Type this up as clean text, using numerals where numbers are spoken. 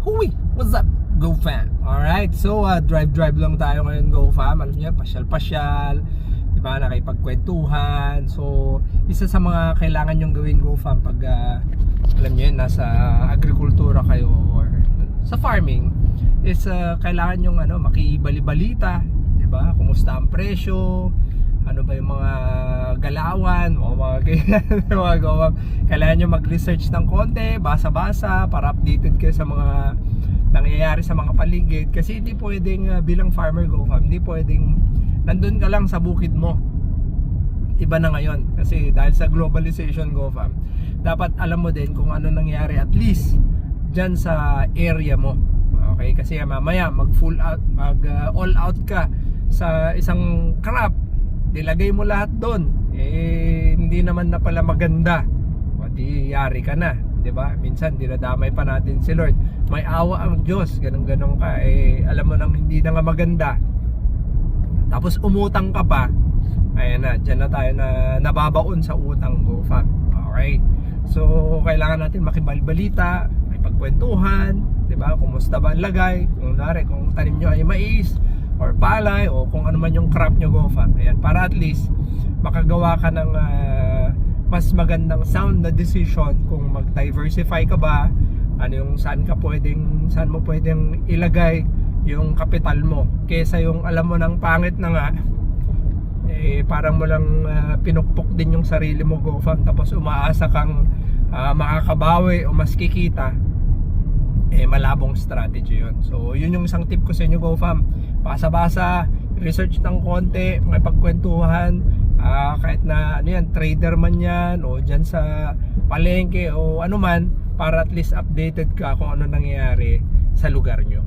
Huy! What's up, GoFam? Alright, so drive lang tayo ngayon, GoFam. Alam niyo, pasyal-pasyal, diba, nakipagkwentuhan. So, isa sa mga kailangan nyong gawin, GoFam, pag alam niyo yun, nasa agrikultura kayo or sa farming, is kailangan nyong makibali-balita, diba? Kumusta ang presyo, ano ba yung mga galawan o mga GoFam. Kailangan nyo mag-research ng konti, basa-basa para updated kayo sa mga nangyayari sa mga paligid. Kasi hindi pwedeng bilang farmer, GoFam, hindi pwedeng nandun ka lang sa bukid mo. Iba na ngayon kasi dahil sa globalization, GoFam, dapat alam mo din kung ano nangyayari at least dyan sa area mo. Okay, kasi mamaya mag full out, mag all out ka sa isang crop, nilagay mo lahat doon, hindi naman na pala maganda, o di yari ka na, di ba? Minsan dinadamay pa natin si Lord. May awa ang Diyos, ganun ka, alam mo nang hindi na nga maganda, tapos umutang ka pa, ayan na, dyan na tayo na nababaon sa utang, GoFam. Okay, so kailangan natin makibalbalita, may pagkwentuhan, di ba? Kumusta ba ang lagay, kung tanim nyo ay mais or palay o kung ano man yung crop nyo, GoFam. Ayan, para at least makagawa ka ng mas magandang sound na decision kung mag-diversify ka ba, ano yung saan mo pwedeng ilagay yung kapital mo, kesa yung alam mo ng pangit na nga, parang mo lang pinukpok din yung sarili mo, GoFam, tapos umaasa kang makakabawi o mas kikita. Malabong strategy yun. So yun yung isang tip ko sa inyo, GoFam. Basa-basa, research ng konti, may pagkwentuhan, kahit na trader man yan o dyan sa palengke o ano man, para at least updated ka kung ano nangyayari sa lugar nyo.